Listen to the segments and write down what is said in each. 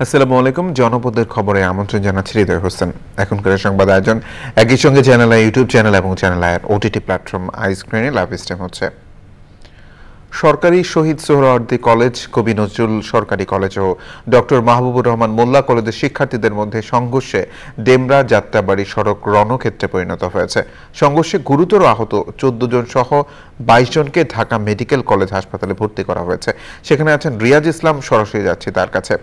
আসসালামু আলাইকুম। জনপদের খবরে আমন্ত্রণ জানাচ্ছি হৃদয় হোসেন। এখনকার সংবাদ আয়োজন একই সঙ্গে চ্যানেল আই ইউটিউব চ্যানেল এবং channel I OTT platform I স্ক্রিনে লাইভ স্ট্রিম হচ্ছে। সরকারি শহীদ সোহরাওয়ার্দী কলেজ, কবি নজরুল সরকারি কলেজ ও ডক্টর মাহবুবুর রহমান মোল্লা কলেজের শিক্ষার্থীদের মধ্যে সংঘর্ষে ডেমরা যাত্রাবাড়ি সড়ক রণক্ষেত্রে পরিণত হয়েছে। সংঘর্ষে গুরুতর আহত 14 জন সহ 22 জনকে ঢাকা মেডিকেল কলেজ হাসপাতালে ভর্তি করা হয়েছে। সেখানে আছেন রিয়াজ ইসলাম, সরাসরি যাচ্ছি তার কাছে।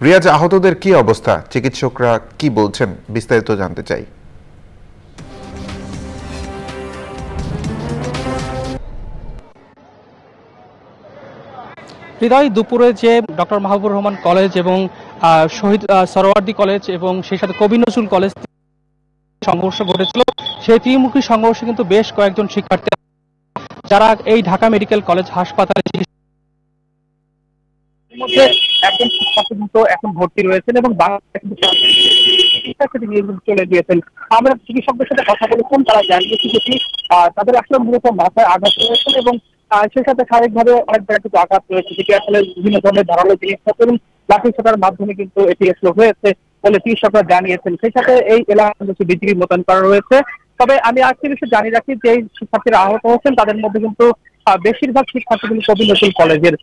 রিয়াজ, আহতদের কি অবস্থা, চিকিৎসকরা কি বলছেন, বিস্তারিত জানতে চাই। হৃদয়, দুপুরে যে ডক্টর মাহবুবুর রহমান কলেজ এবং শহীদ সোহরাওয়ার্দী কলেজ এবং সেই সাথে কবি নজরুল কলেজ সংঘর্ষ ঘটেছিল, সেই ত্রিমুখী সংঘর্ষে কিন্তু বেশ কয়েকজন শিক্ষার্থী যারা এই ঢাকা মেডিকেল কলেজ হাসপাতালে একজন শিক্ষার্থী কিন্তু এখন ভর্তি রয়েছেন এবং শিক্ষার্থী নিয়ে চলে গিয়েছেন। আমরা চিকিৎসকদের সাথে কথা বলেছিলাম, তারা জানিয়েছে যে তাদের আসলে মূলত মাথায় আঘাত রয়েছে এবং সেই সাথে শারীরিকভাবে অনেক জায়গায় কিন্তু আঘাত রয়েছে, যেটি আসলে বিভিন্ন ধরনের ধারালো জিনিসপত্র এবং লাঠি ছোটার মাধ্যমে কিন্তু এটি আসলে হয়েছে বলে চিকিৎসকরা জানিয়েছেন। সেই সাথে এই এলাকায় বিজিবি মোতায়েন করা রয়েছে। তবে আমি আজকে বিষয়ে জানিয়ে রাখি যে শিক্ষার্থীরা আহত হয়েছেন তাদের মধ্যে কিন্তু বেশিরভাগ শিক্ষার্থীগুলি কবি নজরুল কলেজের।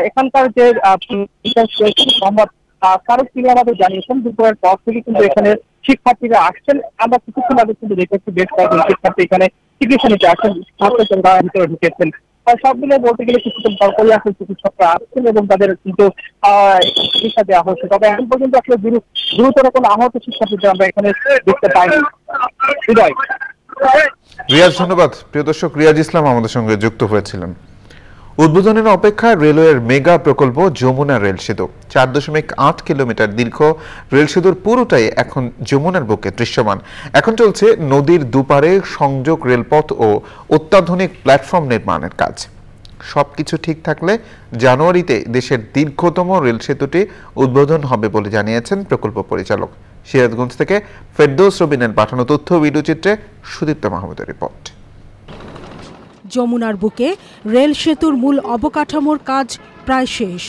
এখানকার যে মোহাম্মদ ফারুক, তিনি আমাদের জানিয়েছেন দুপুরের পর থেকে কিন্তু এখানে শিক্ষার্থীরা আসছেন। আমরা কিছুক্ষণ আগে কিন্তু দেখেছি বেশ কয়েকজন শিক্ষার্থী এখানে চিকিৎসা নিতে আসছেন, ছাত্রছাত্রীরা ভিতরে ঢুকেছেন। সব মিলে বলতে গেলে কিছুক্ষণ পর করে আসলে চিকিৎসকরা আসছেন এবং তাদের কিন্তু চিকিৎসা দেওয়া হচ্ছে। তবে এখন পর্যন্ত আসলে গুরুতর কোনো আহত শিক্ষার্থীদের আমরা এখানে দেখতে পাইনি। হৃদয়। রিয়াজ, ধন্যবাদ। প্রিয় দর্শক, রিয়াজ ইসলাম আমাদের সঙ্গে যুক্ত হয়েছিলেন। উদ্বোধনের অপেক্ষায় রেলওয়ের মেগা প্রকল্প যমুনা রেল সেতু। 4.8 কিলোমিটার দীর্ঘ রেল সেতুর পুরোটাই এখন যমুনার বুকে দৃশ্যমান। এখন চলছে নদীর দুপারে সংযোগ রেলপথ ও অত্যাধুনিক প্ল্যাটফর্ম নির্মাণের কাজ। সবকিছু ঠিক থাকলে জানুয়ারিতে দেশের দীর্ঘতম রেল সেতুটি উদ্বোধন হবে বলে জানিয়েছেন প্রকল্প পরিচালক। সিরাজগঞ্জ থেকে ফেরদৌস রবিনের পাঠানো তথ্য ভিডিও চিত্রে সুদীপ্ত মাহমুদের রিপোর্ট। যমুনার বুকে রেল সেতুর মূল অবকাঠামোর কাজ প্রায় শেষ।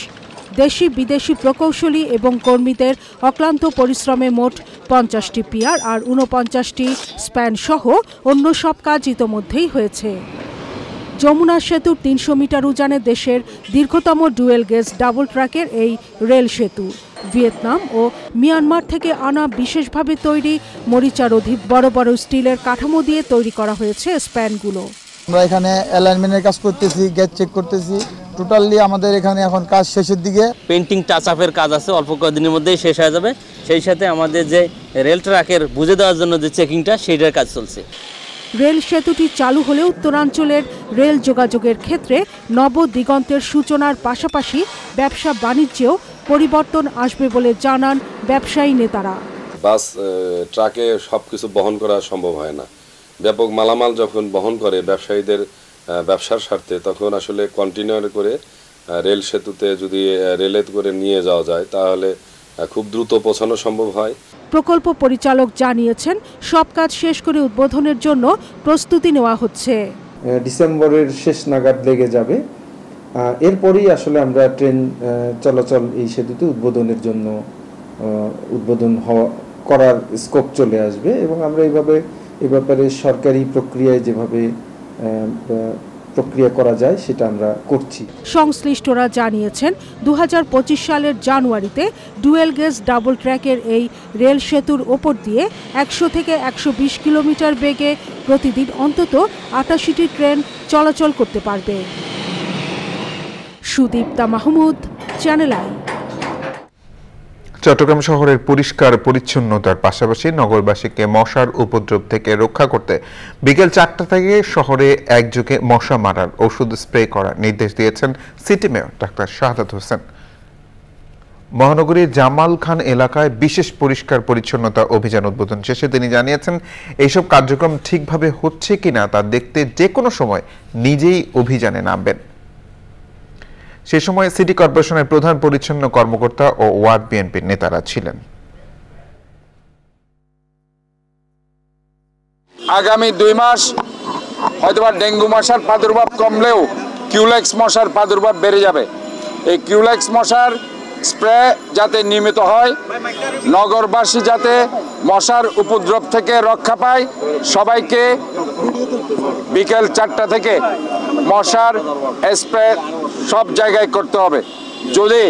দেশি বিদেশি প্রকৌশলী এবং কর্মীদের অক্লান্ত পরিশ্রমে মোট 50টি পিয়ার আর 49টি স্প্যান সহ অন্য সব কাজ ইতোমধ্যেই হয়েছে। যমুনা সেতুর 300 মিটার উজানে দেশের দীর্ঘতম ডুয়েল গেজ ডাবল ট্র্যাকের এই রেল সেতু ভিয়েতনাম ও মিয়ানমার থেকে আনা বিশেষভাবে তৈরি মরিচারোধী বড় বড় স্টিলের কাঠামো দিয়ে তৈরি করা হয়েছে স্প্যানগুলো। আমরা এখানে অ্যালাইনমেন্টের কাজ করতেছি, গেট চেক করতেছি। টোটালি আমাদের এখানে এখন কাজ শেষের দিকে। পেন্টিং টাচ আপের কাজ আছে, অল্প কয়েকদিনের মধ্যেই শেষ হয়ে যাবে। সেই সাথে আমাদের যে রেল ট্র্যাকের বুঝে দেওয়ার জন্য যে চেকিংটা, সেইটার কাজ চলছে। রেল সেতুটি চালু হলে উত্তরাঞ্চলের রেল যোগাযোগের ক্ষেত্রে নব দিগন্তের সূচনার পাশাপাশি ব্যবসা বাণিজ্যেও পরিবর্তন আসবে বলে জানান ব্যবসায়ী নেতারা। বাস ট্রাকে সবকিছু বহন করা সম্ভব হয় না। ব্যাপক মালামাল যখন বহন করে ব্যবসায়ীদের ব্যবসার স্বার্থে, তখন আসলে কন্টেইনার করে রেল সেতুতে যদি রেলে করে নিয়ে যাওয়া যায় তাহলে খুব দ্রুত পৌঁছানো সম্ভব হয়। প্রকল্প পরিচালক জানিয়েছেন সব কাজ শেষ করে উদ্বোধনের জন্য প্রস্তুতি নেওয়া হচ্ছে। ডিসেম্বরের শেষ নাগাদ লেগে যাবে। এরপরই আসলে আমরা ট্রেন চলাচল এই সেতুতে উদ্বোধনের জন্য উদ্বোধন করার স্কোপ চলে আসবে এবং আমরা এই ব্যাপারে সরকারি প্রক্রিয়ায় যেভাবে প্রক্রিয়া করা যায় সেটা আমরা করছি। সংশ্লিষ্টরা জানিয়েছেন 2025 সালের জানুয়ারিতে ডুয়েল গেজ ডাবল ট্র্যাকের এই রেল সেতুর ওপর দিয়ে 100 থেকে 120 কিলোমিটার বেগে প্রতিদিন অন্তত 88টি ট্রেন চলাচল করতে পারবে। Sudipta Mahmud, channel I. চট্টগ্রাম শহরের পরিষ্কার পরিচ্ছন্নতার পাশাপাশি নগরবাসীকে মশার উপদ্রব থেকে রক্ষা করতে বিকেল 4টা থেকে শহরে একযোগে মশা মারার ওষুধ স্প্রে করার নির্দেশ দিয়েছেন city mayor doctor Shahadat Hossain. মহানগরীর জামাল খান এলাকায় বিশেষ পরিষ্কার পরিচ্ছন্নতা অভিযান উদ্বোধন শেষে তিনি জানিয়েছেন এইসব কার্যক্রম ঠিকভাবে হচ্ছে কিনা তা দেখতে যে কোনো সময় নিজেই অভিযানে নামবেন। সে সময় সিটি কর্পোরেশনের প্রধান পরিচ্ছন্ন কর্মকর্তা ও ওয়ার্ড বিএনপির নেতারা ছিলেন। আগামী 2 মাস হয়তোবা ডেঙ্গু মশার প্রাদুর্ভাব কমলেও কিউলেক্স মশার প্রাদুর্ভাব বেড়ে যাবে। এই কিউলেক্স মশার স্প্রে যাতে নিয়মিত হয়, নগরবাসী যাতে মশার উপদ্রব থেকে রক্ষা পায়, সবাইকে বিকেল 4টা থেকে মশার স্প্রে সব জায়গায় করতে হবে। যদি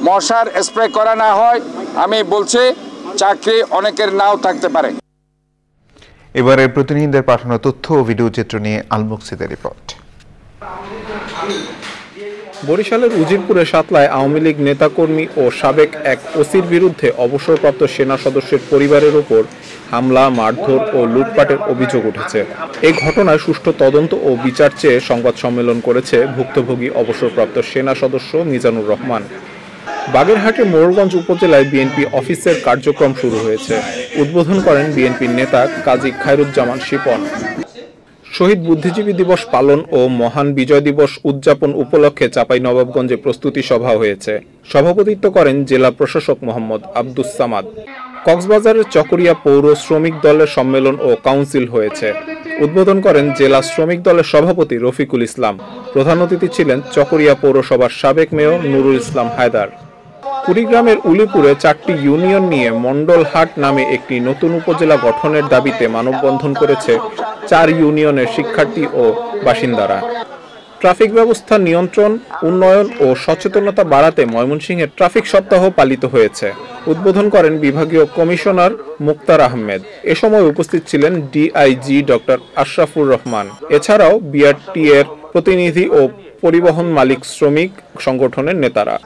মশার স্প্রে করা না হয়, আমি বলছি চাকরি অনেকের নাও থাকতে পারে। এবারে প্রতিনিধিদের পাঠানো তথ্য ও ভিডিও চিত্র নিয়ে আলমুকসিদের রিপোর্ট। বরিশালের উজিরপুরে সাতলায় আওয়ামী লীগ নেতাকর্মী ও সাবেক এক ওসির বিরুদ্ধে অবসরপ্রাপ্ত সেনা সদস্যের পরিবারের উপর হামলা, মারধর ও লুটপাটের অভিযোগ উঠেছে। এই ঘটনায় সুষ্ঠু তদন্ত ও বিচার চেয়ে সংবাদ সম্মেলন করেছে ভুক্তভোগী অবসরপ্রাপ্ত সেনা সদস্য মিজানুর রহমান। বাগেরহাটের মোড়লগঞ্জ উপজেলায় বিএনপি অফিসের কার্যক্রম শুরু হয়েছে। উদ্বোধন করেন বিএনপির নেতা কাজী খায়রুজ্জামান শিপন। শহীদ বুদ্ধিজীবী দিবস পালন ও মহান বিজয় দিবস উদযাপন উপলক্ষে চাঁপাইনবাবগঞ্জে প্রস্তুতি সভা হয়েছে। সভাপতিত্ব করেন জেলা প্রশাসক মোহাম্মদ আব্দুস সামাদ। কক্সবাজারের চকরিয়া পৌর শ্রমিক দলের সম্মেলন ও কাউন্সিল হয়েছে। উদ্বোধন করেন জেলা শ্রমিক দলের সভাপতি রফিকুল ইসলাম। প্রধান অতিথি ছিলেন চকরিয়া পৌরসভার সাবেক মেয়র নুরুল ইসলাম হায়দার। কুড়িগ্রামের উলিপুরে 4টি ইউনিয়ন নিয়ে মণ্ডলহাট নামে একটি নতুন উপজেলা গঠনের দাবিতে মানববন্ধন করেছে 4 ইউনিয়নের শিক্ষার্থী ও বাসিন্দারা। ট্রাফিক ব্যবস্থা নিয়ন্ত্রণ, উন্নয়ন ও সচেতনতা বাড়াতে ময়মনসিংহে ট্রাফিক সপ্তাহ পালিত হয়েছে। উদ্বোধন করেন বিভাগীয় কমিশনার মুক্তার আহমেদ। এ সময় উপস্থিত ছিলেন ডিআইজি ডক্টর আশরাফুর রহমান। এছাড়াও বিআরটি এর প্রতিনিধি ও পরিবহন মালিক শ্রমিক সংগঠনের নেতারা।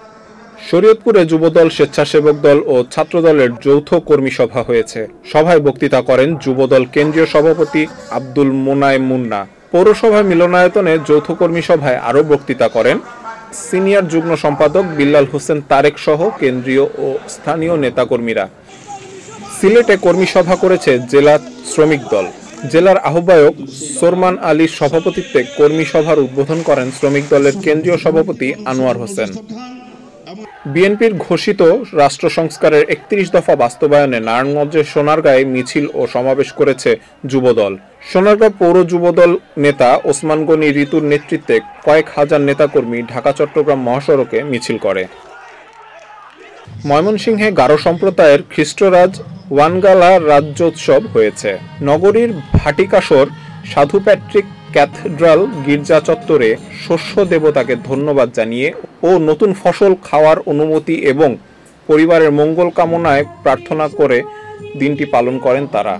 শরীয়তপুরে যুবদল, স্বেচ্ছাসেবক দল ও ছাত্রদলের যৌথ কর্মী সভা হয়েছে। সভায় বক্তৃতা করেন যুবদল কেন্দ্রীয় সভাপতি আব্দুল মোনায়েম মুন্না। পৌরসভায় মিলনায়তনে যৌথ কর্মী সভায় আরও বক্তৃতা করেন সিনিয়র যুগ্ম সম্পাদক বিল্লাল হোসেন তারেক সহ কেন্দ্রীয় ও স্থানীয় নেতাকর্মীরা। সিলেটে কর্মী সভা করেছে জেলা শ্রমিক দল। জেলার আহ্বায়ক সোরমান আলীর সভাপতিত্বে কর্মী সভার উদ্বোধন করেন শ্রমিক দলের কেন্দ্রীয় সভাপতি আনোয়ার হোসেন। বিএনপির ঘোষিত রাষ্ট্র সংস্কারের 31 দফা বাস্তবায়নে নারায়ণগঞ্জের সোনারগাঁয়ে মিছিল ও সমাবেশ করেছে যুবদল। সোনারগাঁ পৌর যুবদল নেতা ওসমান গনি ঋতুর নেতৃত্বে কয়েক হাজার নেতাকর্মী ঢাকা-চট্টগ্রাম মহাসড়কে মিছিল করে। ময়মনসিংহে গারো সম্প্রদায়ের খ্রিস্টরাজ ওয়ানগালা রাজ্যোৎসব হয়েছে। নগরীর ভাটিকাসর সাধু প্যাট্রিক ক্যাথেড্রাল গির্জা চত্বরে শস্য দেবতাকে ধন্যবাদ জানিয়ে ও নতুন ফসল খাওয়ার অনুমতি এবং পরিবারের মঙ্গল কামনায় প্রার্থনা করে দিনটি পালন করেন তারা।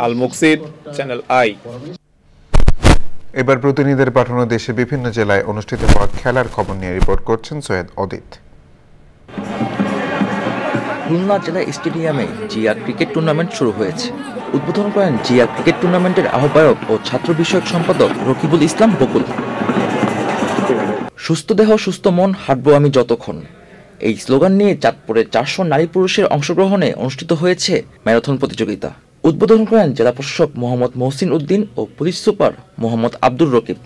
আল মুকসিদ, চ্যানেল আই। এবার প্রতিনিধিদের পাঠানো দেশের বিভিন্ন জেলায় অনুষ্ঠিত হওয়া খেলার খবর নিয়ে রিপোর্ট করছেন সৈয়দ অদিত। খুলনা জেলা স্টেডিয়ামে জিয়া ক্রিকেট টুর্নামেন্ট শুরু হয়েছে। উদ্বোধন করেন জিয়া ক্রিকেট টুর্নামেন্টের আহ্বায়ক ও ছাত্র বিষয়ক সম্পাদক রকিবুল ইসলাম বকুল। সুস্থ দেহ সুস্থ মন, হাঁটবো আমি যতক্ষণ, এই স্লোগান নিয়ে চাঁদপুরে 400 নারী পুরুষের অংশগ্রহণে অনুষ্ঠিত হয়েছে ম্যারাথন প্রতিযোগিতা। উদ্বোধন করেন জেলা প্রশাসক মোহাম্মদ মহসিন উদ্দিন ও পুলিশ সুপার মোহাম্মদ আব্দুর রকিব।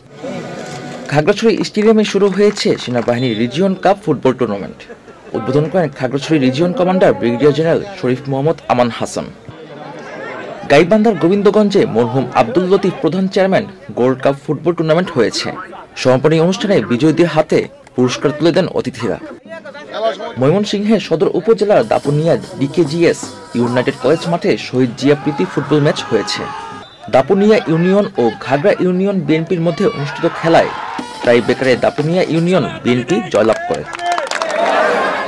খাগড়াছড়ি স্টেডিয়ামে শুরু হয়েছে সেনাবাহিনীর রিজিয়ন কাপ ফুটবল টুর্নামেন্ট। উদ্বোধন করেন Khagrachari region commander brigadier general Sharif Mohammad Aman Hasan. গাইবান্ধার গোবিন্দগঞ্জে মরহুম Abdul Latif Pradhan chairman gold cup football tournament হয়েছে। সমাপনী অনুষ্ঠানে বিজয়ীদের হাতে পুরস্কার তুলে দেন অতিথিরা। ময়মনসিংহের সদর উপজেলার দাপুনিয়া ডিকেজিএস ইউনাইটেড কলেজ মাঠে শহীদ জিয়া প্রীতি ফুটবল ম্যাচ হয়েছে। দাপুনিয়া ইউনিয়ন ও ঘাগড়া ইউনিয়ন বিএনপির মধ্যে অনুষ্ঠিত খেলায় টাই ব্রেকারে দাপুনিয়া ইউনিয়ন বিএনপি জয়লাভ করে।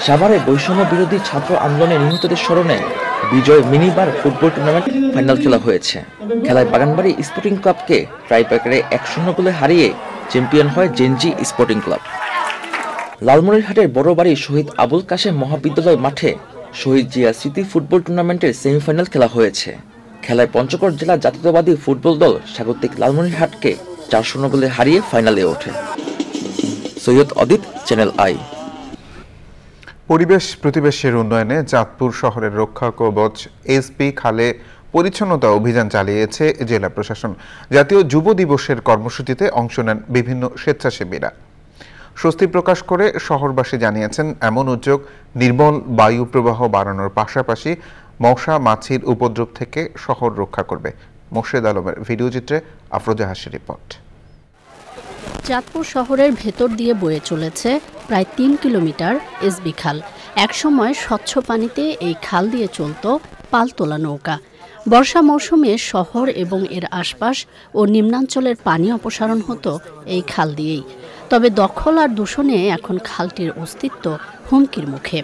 সাভারে বৈষম্য বিরোধী ছাত্র আন্দোলনে নিহতদের স্মরণে বিজয় মিনিবার ফুটবল টুর্নামেন্ট ফাইনাল খেলা হয়েছে। খেলায় বাগানবাড়ি স্পোর্টিং ক্লাবকে টাই ব্রেকারে 1-0 গোলে হারিয়ে চ্যাম্পিয়ন হয় জেনজি স্পোর্টিং ক্লাব। লালমনিরহাটের বড়বাড়ি শহীদ আবুল কাশেম মহাবিদ্যালয় মাঠে শহীদ জিয়া স্মৃতি ফুটবল টুর্নামেন্টের সেমিফাইনাল খেলা হয়েছে। খেলায় পঞ্চগড় জেলা জাতীয়তাবাদী ফুটবল দল স্বাগতিক লালমনিরহাটকে 4-0 গোলে হারিয়ে ফাইনালে ওঠে। সৈয়দ অদিত, চ্যানেল আই। পরিবেশ প্রতিবেশের উন্নয়নে চাঁদপুর শহরের রক্ষা কবচ এসপি খালে পরিচ্ছন্নতা অভিযান চালিয়েছে জেলা প্রশাসন। জাতীয় যুব দিবসের কর্মসূচিতে অংশ নেন বিভিন্ন স্বেচ্ছাসেবীরা। স্বস্তি প্রকাশ করে শহরবাসী জানিয়েছেন, এমন উদ্যোগ নির্মল বায়ু প্রবাহ বাড়ানোর পাশাপাশি মশা মাছির উপদ্রব থেকে শহর রক্ষা করবে। মোর্শেদ আলমের ভিডিও চিত্রে আফরোজা হাসির রিপোর্ট। চাঁদপুর শহরের ভেতর দিয়ে বয়ে চলেছে প্রায় 3 কিলোমিটার এসবি খাল। একসময় স্বচ্ছ পানিতে এই খাল দিয়ে চলত পালতোলা নৌকা। বর্ষা মৌসুমে শহর এবং এর আশপাশ ও নিম্নাঞ্চলের পানি অপসারণ হতো এই খাল দিয়েই। তবে দখল আর দূষণে এখন খালটির অস্তিত্ব হুমকির মুখে।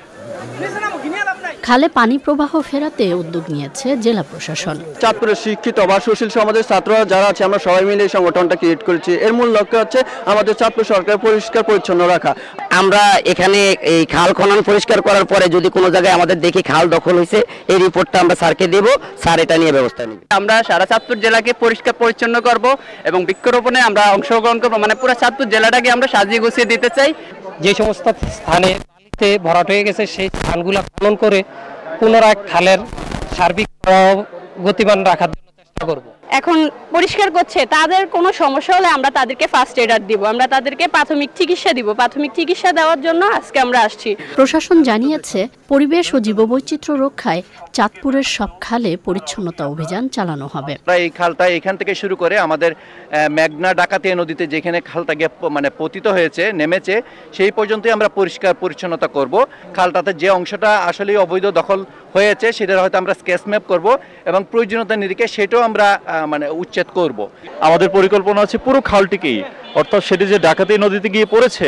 খালে পানি প্রবাহ ফেরাতে উদ্যোগ নিয়েছে জেলা প্রশাসন। চাঁদপুরের শিক্ষিত বা সুশীল সমাজের ছাত্ররা যারা আছে, আমরা সবাই মিলে এই সংগঠনটা ক্রিয়েট করেছি। এর মূল লক্ষ্য হচ্ছে আমাদের চাঁদপুর সরকার পরিষ্কার পরিচ্ছন্ন রাখা। আমরা এখানে এই খাল খনন পরিষ্কার করার পরে যদি কোনো জায়গায় আমাদের দেখি খাল দখল হয়েছে, এই রিপোর্টটা আমরা স্যারকে দেব, স্যার এটা নিয়ে ব্যবস্থা নেবে। আমরা সারা চাঁদপুর জেলাকে পরিষ্কার পরিচ্ছন্ন করব এবং বৃক্ষরোপণে আমরা অংশগ্রহণ করব, মানে পুরো চাঁদপুর জেলাটাকে আমরা সাজিয়ে গুছিয়ে দিতে চাই। যে সমস্ত স্থানে বালিতে ভরাট হয়ে গেছে সেই স্থানগুলো খনন করে পুনরায় খালের সার্বিক গতিমান রাখার জন্য চেষ্টা করব। এখন পরিষ্কার করছে, তাদের কোনো সমস্যা হলে আমরা তাদেরকে ফার্স্ট এডার দিব, আমরা তাদেরকে প্রাথমিক চিকিৎসা দিব। প্রাথমিক চিকিৎসা দেওয়ার জন্য আজকে আমরা আসছি। প্রশাসন জানিয়েছে, পরিবেশ ও জীববৈচিত্র্য রক্ষায় চাঁদপুরের সব খালে পরিচ্ছন্নতা অভিযান চালানো হবে। এই খালটা এখান থেকে শুরু করে আমাদের মেঘনা ডাকাতিয়া নদীতে যেখানে খালটা গিয়ে মানে পতিত হয়েছে, নেমেছে, সেই পর্যন্তই আমরা পরিষ্কার পরিচ্ছন্নতা করব। খালটাতে যে অংশটা আসলে অবৈধ দখল হয়েছে সেটা হয়তো আমরা স্কেচ ম্যাপ করব এবং প্রয়োজনীয়তা নিরিখে সেটাও আমরা মানে উচ্ছেদ করব। আমাদের পরিকল্পনা আছে পুরো খালটিকেই, অর্থাৎ সেটি যে ডাকাতিয়া নদীতে গিয়ে পড়েছে,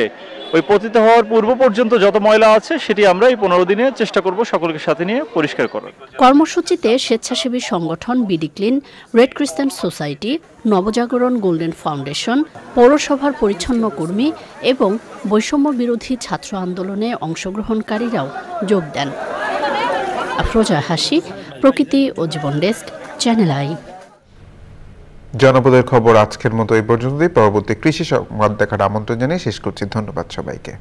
ওই পতিত হওয়ার পূর্ব পর্যন্ত যত ময়লা আছে সেটি আমরা এই 15 দিনে চেষ্টা করব সকলকে সাথে নিয়ে পরিষ্কার করার। কর্মসূচিতে স্বেচ্ছাসেবী সংগঠন BD clean, red crescent society, Nabajagaran golden foundation, পৌরসভার পরিচ্ছন্ন কর্মী এবং বৈষম্য বিরোধী ছাত্র আন্দোলনে অংশগ্রহণকারীরাও যোগ দেন। আফরোজা হাসি, প্রকৃতি ও জীবন ডেস্ক, চ্যানেল আই। জনপদের খবর আজকের মতো এই পর্যন্তই। পরবর্তী কৃষি সংবাদ দেখার আমন্ত্রণ জানিয়ে শেষ করছি। ধন্যবাদ সবাইকে।